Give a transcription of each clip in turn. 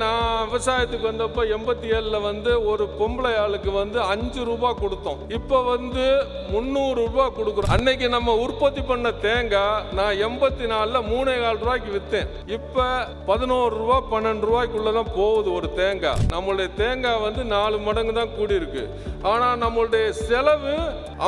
நான் விவசாயத்துக்கு வந்தப்போ 87ல் வந்து ஒரு பொம்பளை ஆளுக்கு வந்து 5 ரூபாய் கொடுத்தோம். இப்போ வந்து 300 ரூபாய் கொடுக்குறோம். அன்னைக்கு நம்ம உற்பத்தி பண்ண தேங்காய் நான் 84ல் 3,4 ரூபாய்க்கு விற்றேன். இப்போ 11 ரூபாய் 12 ரூபாய்க்குள்ளதான் போகுது ஒரு தேங்காய். நம்மளுடைய தேங்காய் வந்து 4 மடங்கு தான் கூடி இருக்கு. ஆனால் நம்மளுடைய செலவு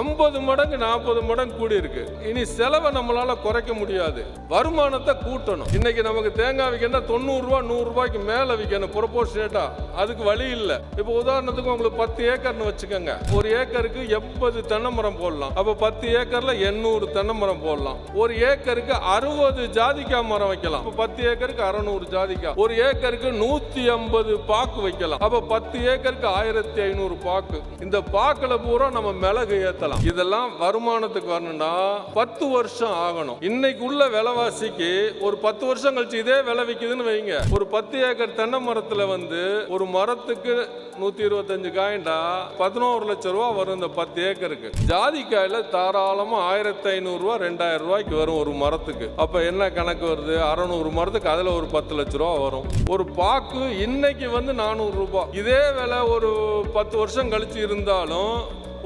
50 மடங்கு 40 மடங்கு கூடி இருக்கு. இனி செலவை நம்மளால குறைக்க முடியாது, வருமானத்தை கூட்டணும். இன்னைக்கு நமக்கு தேங்காய் விற்கணும் 90 ரூபாய் 100 ரூபாய்க்கு மேல விற்கணும் ப்ரொபோர்ஷனேட்டா. அதுக்கு வழி இல்லை. இப்போ உதாரணத்துக்கு உங்களுக்கு 10 ஏக்கர்னு வச்சுக்கோங்க. ஒரு ஏக்கருக்கு 80 தென்னை மரம் போடலாம். அப்போ 10 ஏக்கர்ல 800 தென்னை மரம் போடலாம். ஒரு ஏக்கருக்கு 60 ஜாதிக்காய் மரம் வைக்கலாம். இப்போ 10 ஏக்கருக்கு 600 ஜாதிக்காய். ஒரு ஏக்கருக்கு 150 பாக்கு வைக்கலாம். அப்போ 10 ஏக்கருக்கு 1500 பாக்கு. இந்த பாக்குல பூரா நம்ம மிளகு ஏத்தலாம். இதெல்லாம் வருமானத்துக்கு வரணும்னா 10 வருஷம் ஆகணும். இன்னைக்கு உள்ள விலைவாசிக்கு ஒரு 10 வருஷம் கழிச்சு இதே விலை விற்குதுன்னு வைங்க. ஒரு 10 ஏக்கர் தென்னை மரத்துல வந்து ஒரு மரத்துக்கு 125 காய்ண்டா 11 லட்சம் ரூபாய் வரும். இந்த 10 ஏக்கருக்கு ஜாதிக்காயில தாராளமா 1500 ரூபாய் 2000 ரூபாய்க்கு வரும் ஒரு மரத்துக்கு. அப்ப என்ன கணக்கு வருது? 600 மரத்துக்கு அதுல ஒரு 10 லட்சம் ரூபாய் வரும். ஒரு பாக்கு இன்னைக்கு வந்து 400 ரூபாய். இதே விலை ஒரு 10 வருஷம் கழிச்சு இருந்தாலும்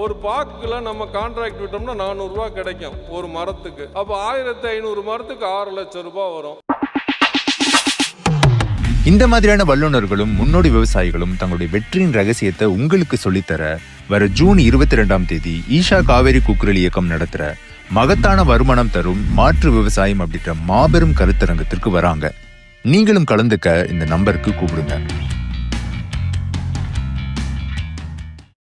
ஒரு பாக்குல நம்ம கான்ட்ராக்ட் விட்டோம்னா 400 ரூபாய் கிடைக்கும் ஒரு மரத்துக்கு. அப்ப 1500 மரத்துக்கு 6 லட்சம் ரூபாய் வரும். இந்த மாதிரியான வல்லுநர்களும் முன்னோடி விவசாயிகளும் தங்களுடைய வெற்றியின் ரகசியத்தை உங்களுக்கு சொல்லித்தர வர ஜூன் 22ஆம் தேதி ஈஷா காவேரி கூக்குரல் இயக்கம் நடத்துற மகத்தான வருமானம் தரும் மாற்று விவசாயம் அப்படின்ற மாபெரும் கருத்தரங்கத்திற்கு வராங்க. நீங்களும் கலந்துக்க இந்த நம்பருக்கு கூப்பிடுங்க.